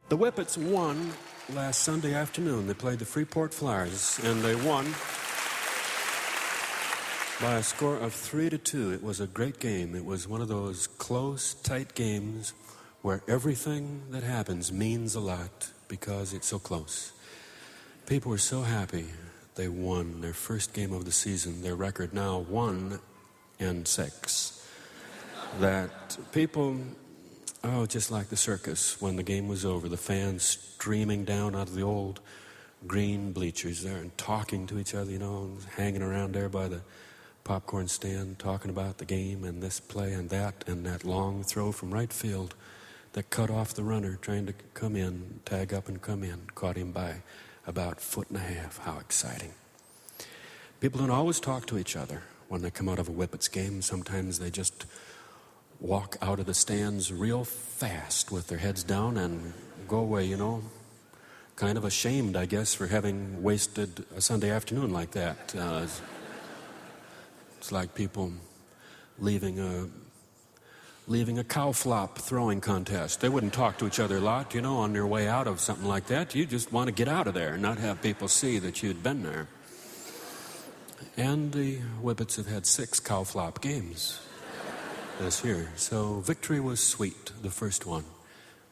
The Whippets won last Sunday afternoon. They played the Freeport Flyers, and they won by a score of 3-2. It was a great game. It was one of those close, tight games where everything that happens means a lot because it's so close. People were so happy they won their first game of the season. Their record now 1-6. That people, just like the circus, when the game was over, the fans streaming down out of the old green bleachers there and talking to each other, hanging around there by the popcorn stand, talking about the game and this play and that long throw from right field that cut off the runner trying to come in, tag up and come in, caught him by about 1.5 feet. How exciting. People don't always talk to each other when they come out of a Whippets game. Sometimes they just walk out of the stands real fast with their heads down and go away, kind of ashamed, I guess, for having wasted a Sunday afternoon like that. It's like people leaving a cow flop throwing contest. They wouldn't talk to each other a lot, on their way out of something like that. You just want to get out of there and not have people see that you'd been there. And the Whippets have had 6 cow flop games this year. So victory was sweet, the first one.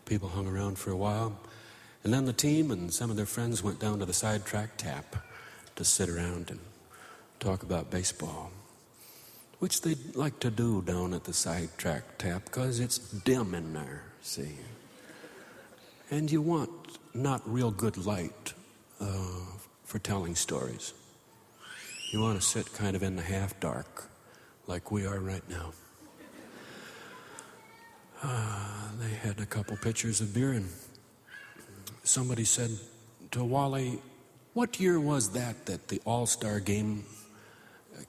People hung around for a while. And then the team and some of their friends went down to the sidetrack tap to sit around and talk about baseball, which they'd like to do down at the sidetrack tap because it's dim in there, see. And you want not real good light for telling stories. You want to sit kind of in the half dark like we are right now. They had a couple pitchers of beer, and somebody said to Wally, what year was that the All-Star game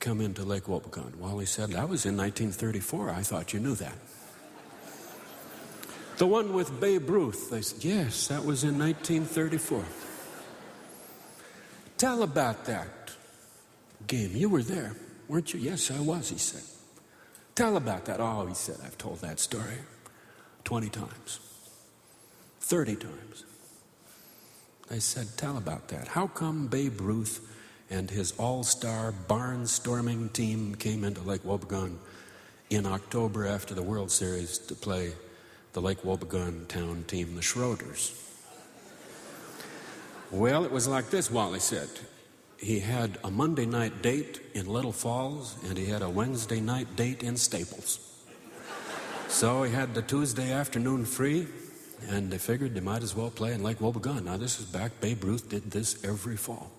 come into Lake Wobegon? Wally said, that was in 1934. I thought you knew that. The one with Babe Ruth. They said, yes, that was in 1934. Tell about that game. You were there, weren't you? Yes, I was, he said. Tell about that. Oh, he said, I've told that story 20 times, 30 times. They said, tell about that. How come Babe Ruth and his all-star barnstorming team came into Lake Wobegon in October after the World Series to play the Lake Wobegon town team, the Schroeders? Well, it was like this, Wally said. He had a Monday night date in Little Falls, and he had a Wednesday night date in Staples. So he had the Tuesday afternoon free, and they figured they might as well play in Lake Wobegon. Now, this is back, Babe Ruth did this every fall.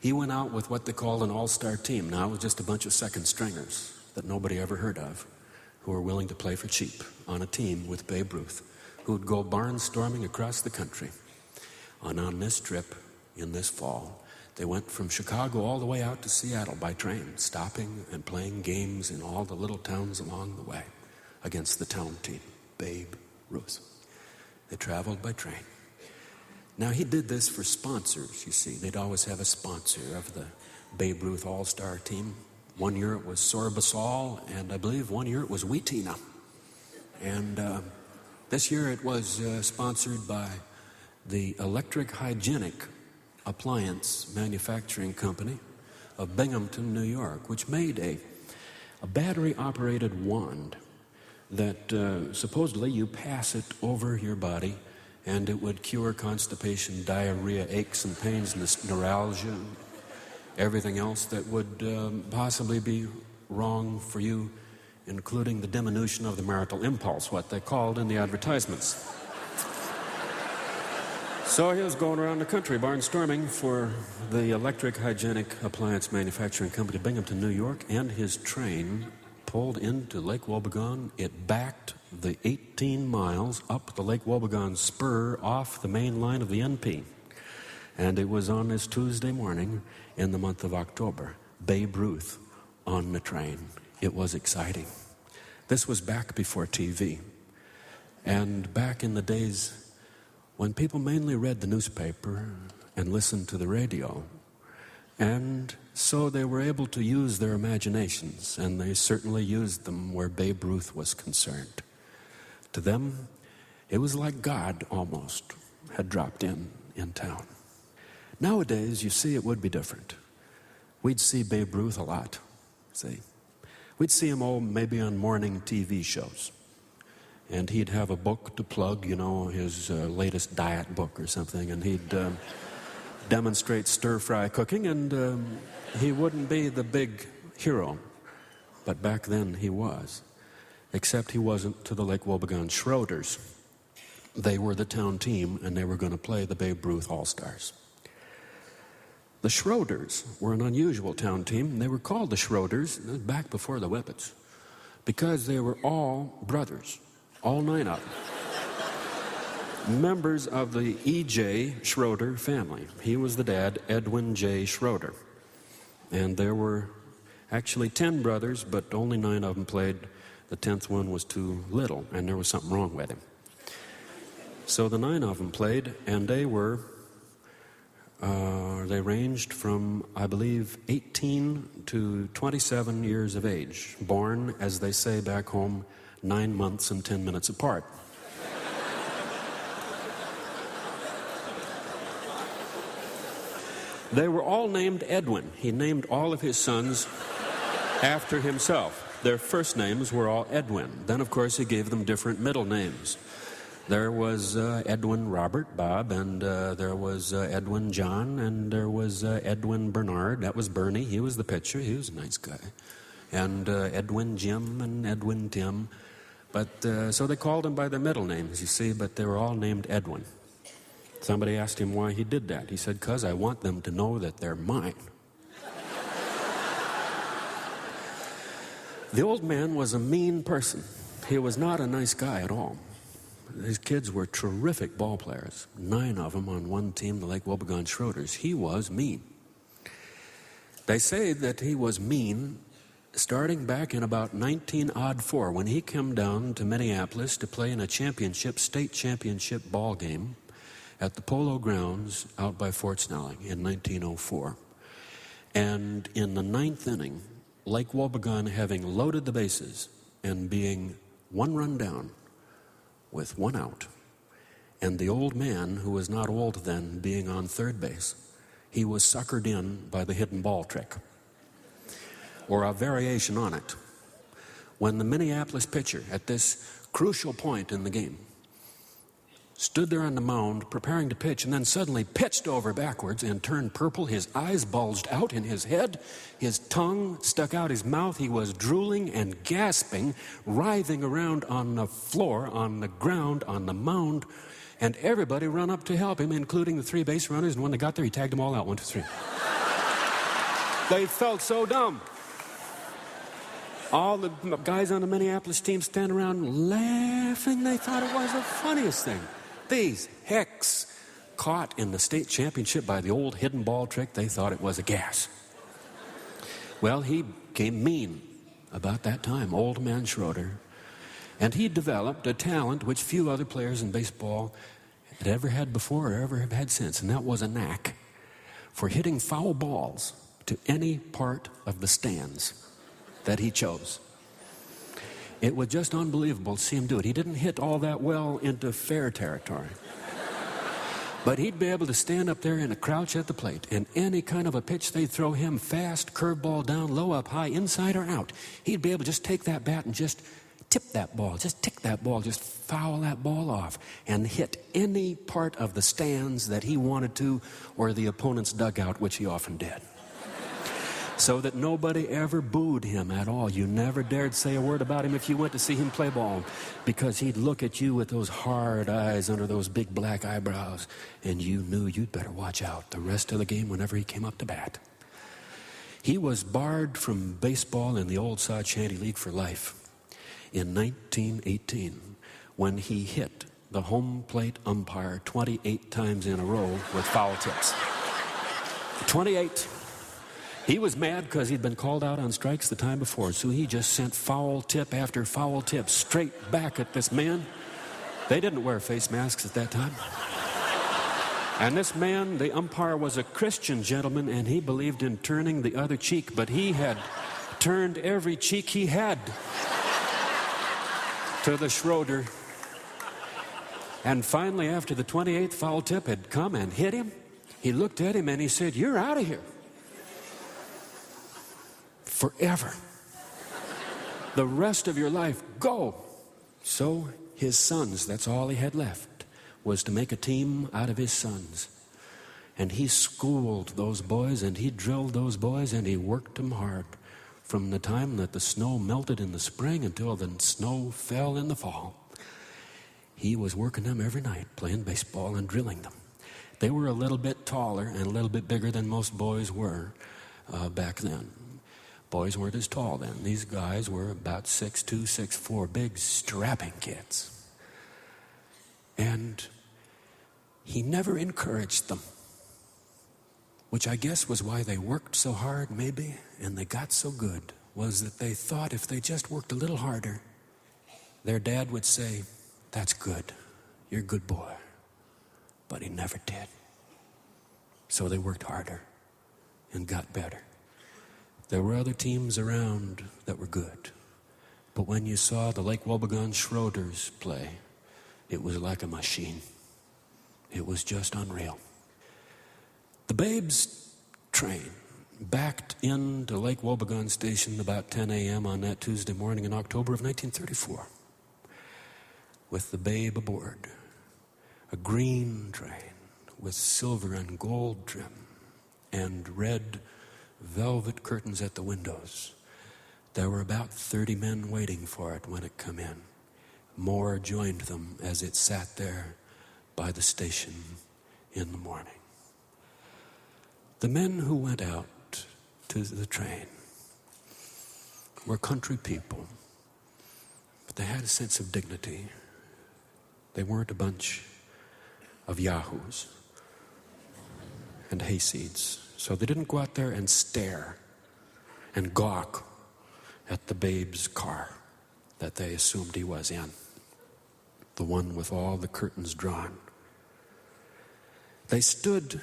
He went out with what they called an all-star team. Now, it was just a bunch of second stringers that nobody ever heard of who were willing to play for cheap on a team with Babe Ruth, who would go barnstorming across the country. And on this trip, in this fall, they went from Chicago all the way out to Seattle by train, stopping and playing games in all the little towns along the way against the town team, Babe Ruth. They traveled by train. Now, he did this for sponsors, you see. They'd always have a sponsor of the Babe Ruth All-Star team. One year it was Sorbisol, and I believe one year it was Wheatina. And this year it was sponsored by the Electric Hygienic Appliance Manufacturing Company of Binghamton, New York, which made a battery-operated wand that supposedly you pass it over your body and it would cure constipation, diarrhea, aches and pains, neuralgia, everything else that would possibly be wrong for you, including the diminution of the marital impulse, what they called in the advertisements. So he was going around the country barnstorming for the Electric Hygienic Appliance Manufacturing Company of Binghamton, New York, and his train pulled into Lake Wobegon. It backed the 18 miles up the Lake Wobegon spur off the main line of the NP. And it was on this Tuesday morning in the month of October. Babe Ruth on the train. It was exciting. This was back before TV. And back in the days when people mainly read the newspaper and listened to the radio. And so they were able to use their imaginations, and they certainly used them where Babe Ruth was concerned. To them, It was like God almost had dropped in town. Nowadays, you see, it would be different. We'd see Babe Ruth a lot, see. We'd see him, maybe on morning TV shows. And he'd have a book to plug, his latest diet book or something, and he'd demonstrate stir-fry cooking, and he wouldn't be the big hero. But back then he was. Except he wasn't to the Lake Wobegon Schroeders. They were the town team, and they were going to play the Babe Ruth All-Stars. The Schroeders were an unusual town team. They were called the Schroeders back before the Whippets because they were all brothers, all 9 of them. Members of the E.J. Schroeder family. He was the dad, Edwin J. Schroeder. And there were actually 10 brothers, but only 9 of them played. The 10th one was too little, and there was something wrong with him. So the 9 of them played, and they ranged from, I believe, 18 to 27 years of age, born, as they say back home, 9 months and 10 minutes apart. They were all named Edwin. He named all of his sons after himself. Their first names were all Edwin. Then, of course, he gave them different middle names. There was Edwin Robert, Bob, and there was Edwin John, and there was Edwin Bernard. That was Bernie. He was the pitcher. He was a nice guy. And Edwin Jim and Edwin Tim. But so they called him by their middle names, you see, but they were all named Edwin. Somebody asked him why he did that. He said, "'Cause I want them to know that they're mine." The old man was a mean person. He was not a nice guy at all. His kids were terrific ball players. 9 of them on one team, the Lake Wobegon Schroeders. He was mean. They say that he was mean starting back in about 1904 when he came down to Minneapolis to play in a state championship ball game at the Polo Grounds out by Fort Snelling in 1904. And in the 9th inning, Lake Wobegon having loaded the bases and being 1 run down with 1 out, and the old man, who was not old then, being on third base, he was suckered in by the hidden ball trick, or a variation on it. When the Minneapolis pitcher, at this crucial point in the game, stood there on the mound preparing to pitch, and then suddenly pitched over backwards and turned purple. His eyes bulged out in his head. His tongue stuck out his mouth. He was drooling and gasping, writhing around on the floor, on the ground, on the mound. And everybody ran up to help him, including the 3 base runners. And when they got there, he tagged them all out, 1, 2, 3. They felt so dumb. All the guys on the Minneapolis team stand around laughing. They thought it was the funniest thing. These hicks caught in the state championship by the old hidden ball trick, they thought it was a gas. Well, he became mean about that time, old man Schroeder. And he developed a talent which few other players in baseball had ever had before or ever have had since, and that was a knack for hitting foul balls to any part of the stands that he chose. It was just unbelievable to see him do it. He didn't hit all that well into fair territory. But he'd be able to stand up there and crouch at the plate, and any kind of a pitch they'd throw him, fast, curveball down, low, up, high, inside or out, he'd be able to just take that bat and just tip that ball, just tick that ball, just foul that ball off, and hit any part of the stands that he wanted to, or the opponent's dugout, which he often did. So that nobody ever booed him at all. You never dared say a word about him if you went to see him play ball, because he'd look at you with those hard eyes under those big black eyebrows, and you knew you'd better watch out the rest of the game whenever he came up to bat. He was barred from baseball in the old Sod Shanty League for life in 1918 when he hit the home plate umpire 28 times in a row with foul tips. 28. He was mad because he'd been called out on strikes the time before, so he just sent foul tip after foul tip straight back at this man. They didn't wear face masks at that time. And this man, the umpire, was a Christian gentleman, and he believed in turning the other cheek, but he had turned every cheek he had to the Schroeder. And finally, after the 28th foul tip had come and hit him, he looked at him and he said, "You're out of here. Forever. The rest of your life, go." So his sons, that's all he had left, was to make a team out of his sons. And he schooled those boys, and he drilled those boys, and he worked them hard from the time that the snow melted in the spring until the snow fell in the fall. He was working them every night, playing baseball and drilling them. They were a little bit taller and a little bit bigger than most boys were back then. Boys weren't as tall then. These guys were about 6'2", 6'4", big, strapping kids. And he never encouraged them, which I guess was why they worked so hard, maybe, and they got so good, was that they thought if they just worked a little harder, their dad would say, "That's good. You're a good boy." But he never did. So they worked harder and got better. There were other teams around that were good. But when you saw the Lake Wobegon Schroeders play, it was like a machine. It was just unreal. The Babes train backed into Lake Wobegon Station about 10 a.m. on that Tuesday morning in October of 1934 with the Babe aboard. A green train with silver and gold trim and red velvet curtains at the windows. There were about 30 men waiting for it when it come in. More joined them as it sat there by the station in the morning. The men who went out to the train were country people, but they had a sense of dignity. They weren't a bunch of yahoos and hayseeds. So they didn't go out there and stare and gawk at the Babe's car that they assumed he was in, the one with all the curtains drawn. They stood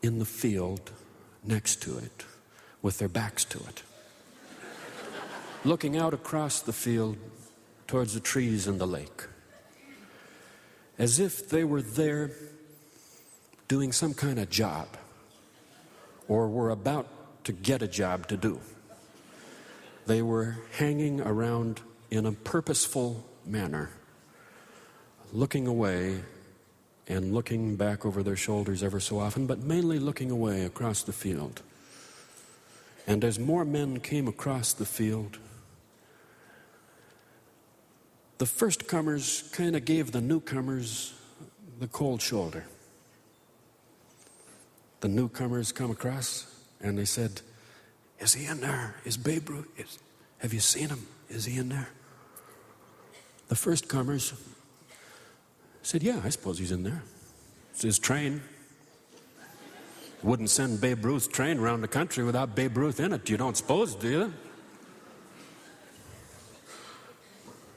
in the field next to it with their backs to it, looking out across the field towards the trees and the lake, as if they were there doing some kind of job or were about to get a job to do. They were hanging around in a purposeful manner, looking away and looking back over their shoulders ever so often, but mainly looking away across the field. And as more men came across the field, the first comers kind of gave the newcomers the cold shoulder. The newcomers come across and they said, "Is he in there? Is Babe Ruth? Have you seen him? Is he in there?" The first comers said, "Yeah, I suppose he's in there. It's his train. Wouldn't send Babe Ruth's train around the country without Babe Ruth in it. You don't suppose, do you?"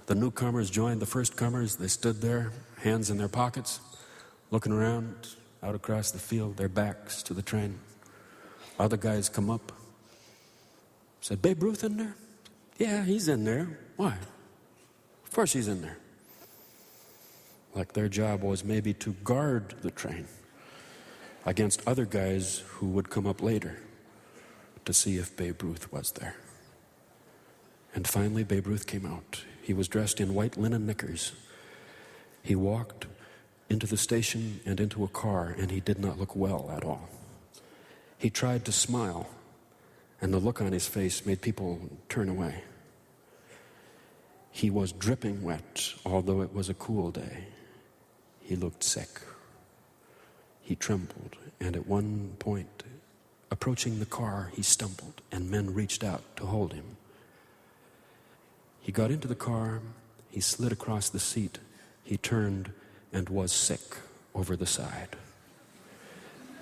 The newcomers joined the first comers. They stood there, hands in their pockets, looking around out across the field, their backs to the train. Other guys come up, said, "Babe Ruth in there?" "Yeah, he's in there." "Why?" "Of course he's in there." Like their job was maybe to guard the train against other guys who would come up later to see if Babe Ruth was there. And finally, Babe Ruth came out. He was dressed in white linen knickers. He walked into the station and into a car, and he did not look well at all. He tried to smile, and the look on his face made people turn away. He was dripping wet, although it was a cool day. He looked sick. He trembled, and at one point, approaching the car, he stumbled, and men reached out to hold him. He got into the car, he slid across the seat, he turned and was sick over the side.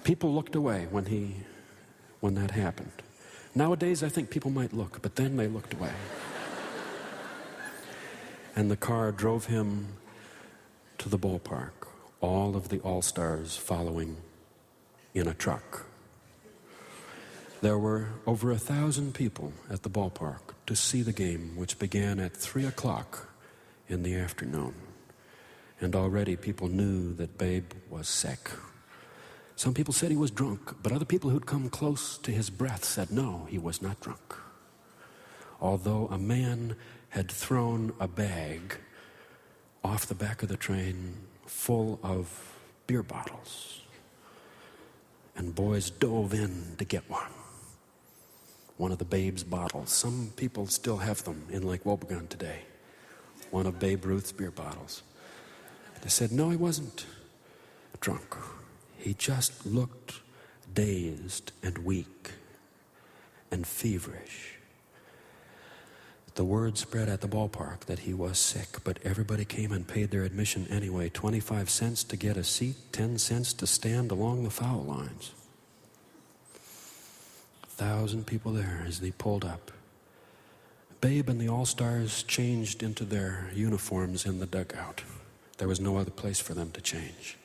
People looked away when that happened. Nowadays, I think people might look, but then they looked away. And the car drove him to the ballpark, all of the All-Stars following in a truck. There were over 1,000 people at the ballpark to see the game, which began at 3 o'clock in the afternoon. And already people knew that Babe was sick. Some people said he was drunk, but other people who'd come close to his breath said no, he was not drunk. Although a man had thrown a bag off the back of the train full of beer bottles, and boys dove in to get one of the Babe's bottles. Some people still have them in Lake Wobegon today, one of Babe Ruth's beer bottles. They said, no, he wasn't drunk. He just looked dazed and weak and feverish. The word spread at the ballpark that he was sick, but everybody came and paid their admission anyway. 25 cents to get a seat, 10 cents to stand along the foul lines. 1,000 people there as they pulled up. Babe and the All-Stars changed into their uniforms in the dugout. There was no other place for them to change.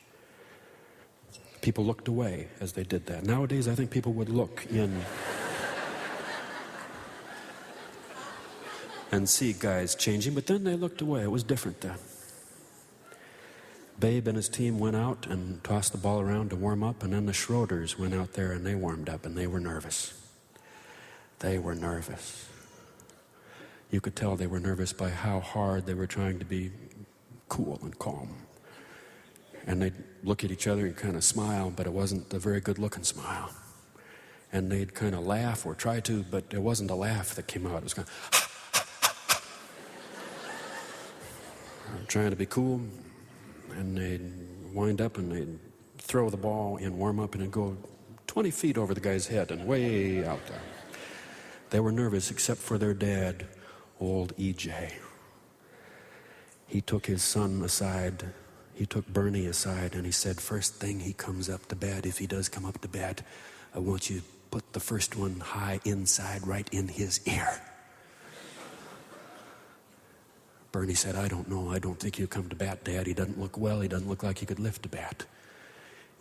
People looked away as they did that. Nowadays, I think people would look in and see guys changing, but then they looked away. It was different then. Babe and his team went out and tossed the ball around to warm up, and then the Schroeders went out there and they warmed up, and they were nervous. They were nervous. You could tell they were nervous by how hard they were trying to be cool and calm. And they'd look at each other and kind of smile, but it wasn't a very good-looking smile. And they'd kind of laugh or try to, but it wasn't a laugh that came out. It was kind of trying to be cool, and they'd wind up and they'd throw the ball in warm-up and it'd go 20 feet over the guy's head and way out there. They were nervous except for their dad, old E.J. He took his son aside. He took Bernie aside and he said, first thing he comes up to bat, if he does come up to bat, I want you to put the first one high inside right in his ear. Bernie said, I don't know. I don't think he'll come to bat, Dad. He doesn't look well. He doesn't look like he could lift a bat.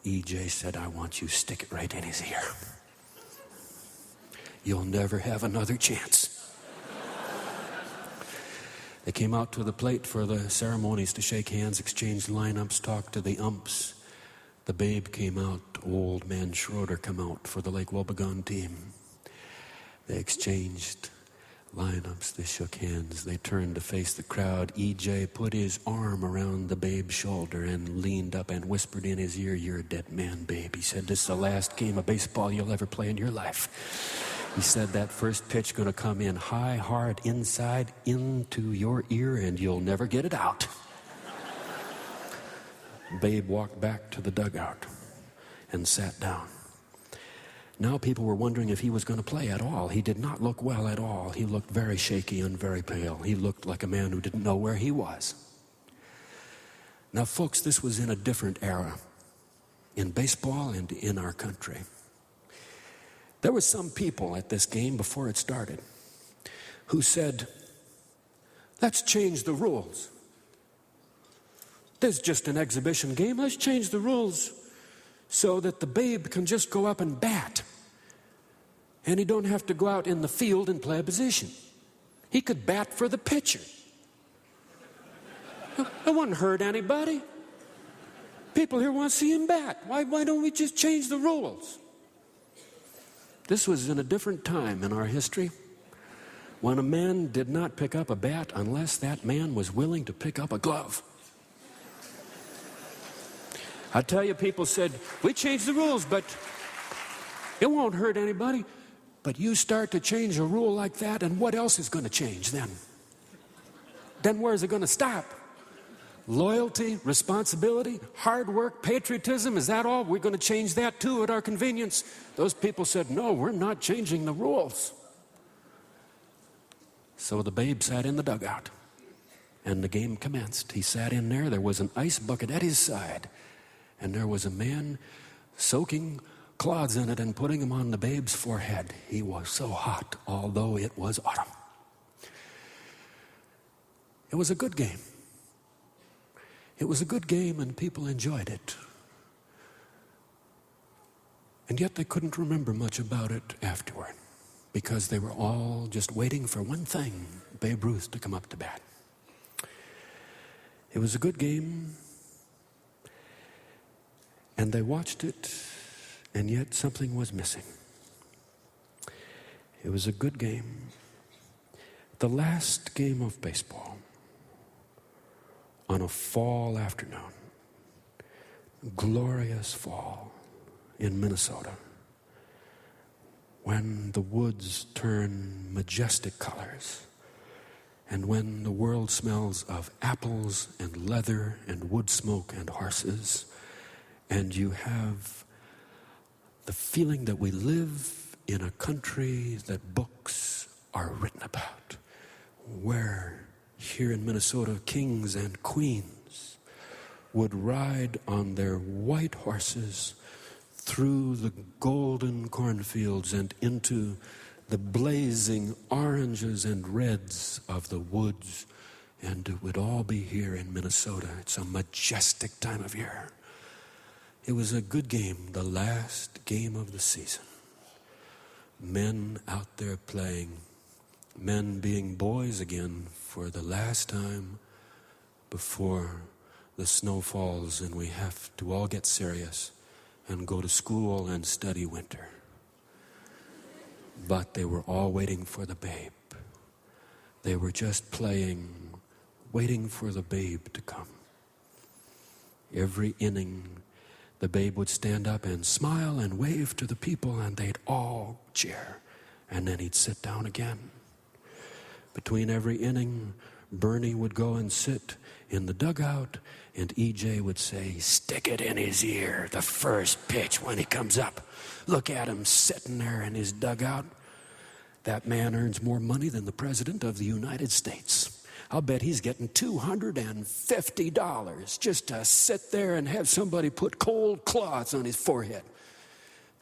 E.J. said, I want you to stick it right in his ear. You'll never have another chance. They came out to the plate for the ceremonies to shake hands, exchange lineups, talk to the umps. The Babe came out, old man Schroeder come out for the Lake Wobegon team. They exchanged lineups, they shook hands, they turned to face the crowd. E.J. put his arm around the Babe's shoulder and leaned up and whispered in his ear, you're a dead man, Babe. He said, this is the last game of baseball you'll ever play in your life. He said, that first pitch gonna come in high, hard, inside, into your ear, and you'll never get it out. Babe walked back to the dugout and sat down. Now people were wondering if he was going to play at all. He did not look well at all. He looked very shaky and very pale. He looked like a man who didn't know where he was. Now, folks, this was in a different era in baseball and in our country. There were some people at this game before it started who said, let's change the rules. There's just an exhibition game. Let's change the rules so that the Babe can just go up and bat. And he don't have to go out in the field and play a position. He could bat for the pitcher. It wouldn't hurt anybody. People here want to see him bat. Why don't we just change the rules? This was in a different time in our history when a man did not pick up a bat unless that man was willing to pick up a glove. I tell you, people said, we changed the rules, but it won't hurt anybody. But you start to change a rule like that, and what else is going to change then? Then where is it going to stop? Loyalty, responsibility, hard work, patriotism, is that all? We're going to change that too at our convenience. Those people said, no, we're not changing the rules. So the Babe sat in the dugout, and the game commenced. He sat in there. There was an ice bucket at his side. And there was a man soaking clods in it and putting them on the Babe's forehead. He was so hot, although it was autumn. It was a good game. It was a good game and people enjoyed it. And yet they couldn't remember much about it afterward because they were all just waiting for one thing, Babe Ruth to come up to bat. It was a good game. And they watched it, and yet something was missing. It was a good game. The last game of baseball on a fall afternoon. Glorious fall in Minnesota, when the woods turn majestic colors, and when the world smells of apples and leather and wood smoke and horses, and you have the feeling that we live in a country that books are written about, where here in Minnesota kings and queens would ride on their white horses through the golden cornfields and into the blazing oranges and reds of the woods. And it would all be here in Minnesota. It's a majestic time of year. It was a good game, the last game of the season. Men out there playing, men being boys again for the last time before the snow falls and we have to all get serious and go to school and study winter. But they were all waiting for the babe. They were just playing, waiting for the babe to come. Every inning, the babe would stand up and smile and wave to the people, and they'd all cheer. And then he'd sit down again. Between every inning, Bernie would go and sit in the dugout, and EJ would say, "Stick it in his ear, the first pitch when he comes up. Look at him sitting there in his dugout. That man earns more money than the President of the United States. I'll bet he's getting $250 just to sit there and have somebody put cold cloths on his forehead.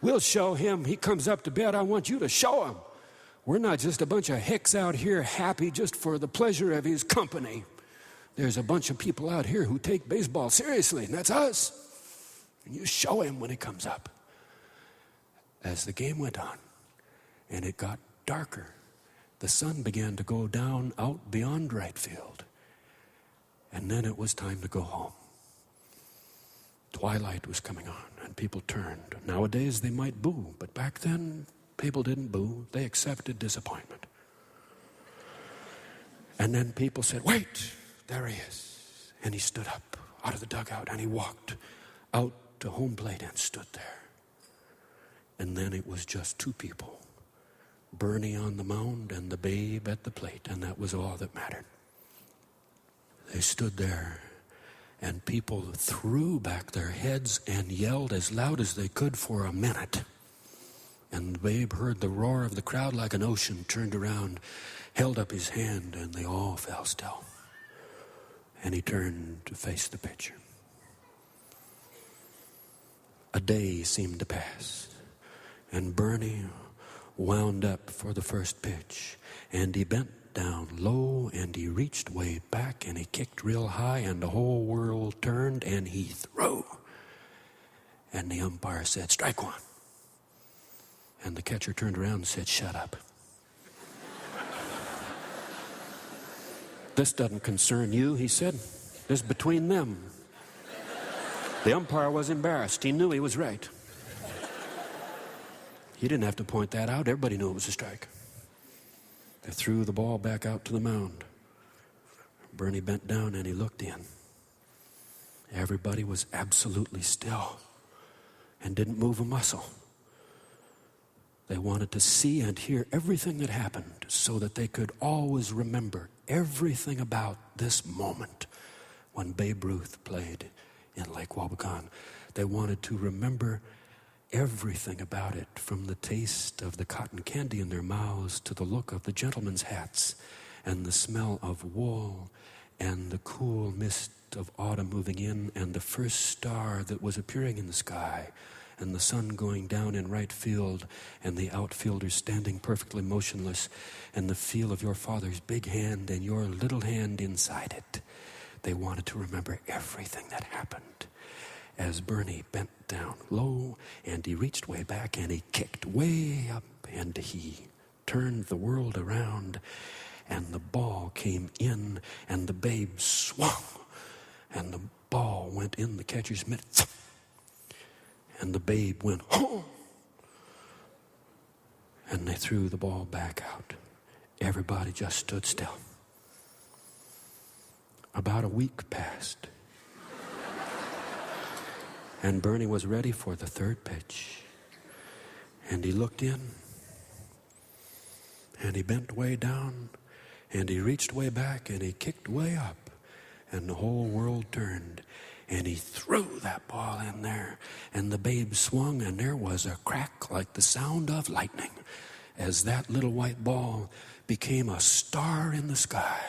We'll show him. He comes up to bed. I want you to show him. We're not just a bunch of hicks out here happy just for the pleasure of his company. There's a bunch of people out here who take baseball seriously, and that's us. And you show him when he comes up." As the game went on, and it got darker, the sun began to go down out beyond right field. And then it was time to go home. Twilight was coming on, and people turned. Nowadays, they might boo, but back then, people didn't boo. They accepted disappointment. And then people said, "Wait, there he is." And he stood up out of the dugout, and he walked out to home plate and stood there. And then it was just two people, Bernie on the mound and the babe at the plate, and that was all that mattered. They stood there, and people threw back their heads and yelled as loud as they could for a minute. And the babe heard the roar of the crowd like an ocean, turned around, held up his hand, and they all fell still. And he turned to face the pitcher. A day seemed to pass, and Bernie wound up for the first pitch, and he bent down low, and he reached way back, and he kicked real high, and the whole world turned, and he threw. And the umpire said, "Strike one." And the catcher turned around and said, "Shut up." "This doesn't concern you," he said. "This is between them." The umpire was embarrassed. He knew he was right. He didn't have to point that out. Everybody knew it was a strike. They threw the ball back out to the mound. Bernie bent down and he looked in. Everybody was absolutely still and didn't move a muscle. They wanted to see and hear everything that happened so that they could always remember everything about this moment when Babe Ruth played in Lake Wobegon. They wanted to remember everything about it, from the taste of the cotton candy in their mouths to the look of the gentlemen's hats and the smell of wool and the cool mist of autumn moving in and the first star that was appearing in the sky and the sun going down in right field and the outfielders standing perfectly motionless and the feel of your father's big hand and your little hand inside it. They wanted to remember everything that happened as Bernie bent down low and he reached way back and he kicked way up and he turned the world around and the ball came in and the babe swung and the ball went in the catcher's mitt. And the babe went, oh! And they threw the ball back out. Everybody just stood still. About a week passed. And Bernie was ready for the third pitch. And he looked in. And he bent way down. And he reached way back. And he kicked way up. And the whole world turned. And he threw that ball in there. And the babe swung. And there was a crack like the sound of lightning, as that little white ball became a star in the sky.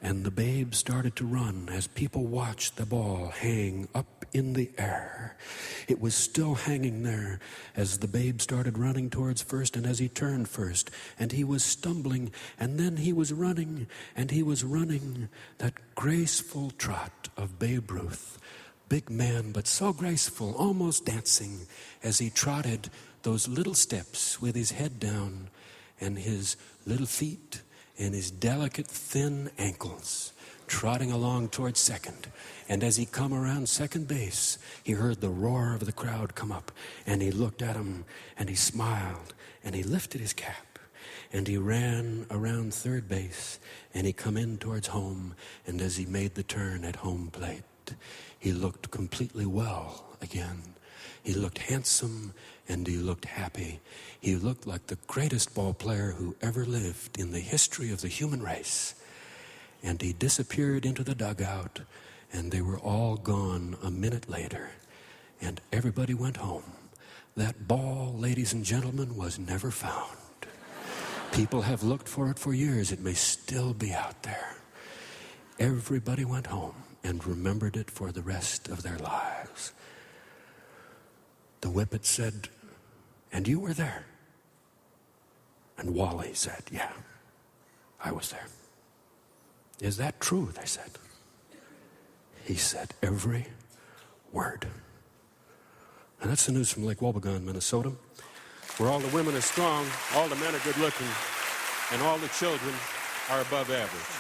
And the babe started to run as people watched the ball hang up in the air. It was still hanging there as the babe started running towards first and as he turned first. And he was stumbling, and then he was running, and he was running that graceful trot of Babe Ruth. Big man, but so graceful, almost dancing, as he trotted those little steps with his head down and his little feet and his delicate thin ankles, trotting along towards second. And as he come around second base, he heard the roar of the crowd come up, and he looked at him and he smiled and he lifted his cap and he ran around third base and he come in towards home. And as he made the turn at home plate, he looked completely well again. He looked handsome and he looked happy. He looked like the greatest ball player who ever lived in the history of the human race. And he disappeared into the dugout, and they were all gone a minute later, and everybody went home. That ball, ladies and gentlemen, was never found. People have looked for it for years. It may still be out there. Everybody went home and remembered it for the rest of their lives. The whippet said, "And you were there?" And Wally said, "Yeah, I was there." "Is that true?" they said. He said, "Every word." And that's the news from Lake Wobegon, Minnesota, where all the women are strong, all the men are good looking, and all the children are above average.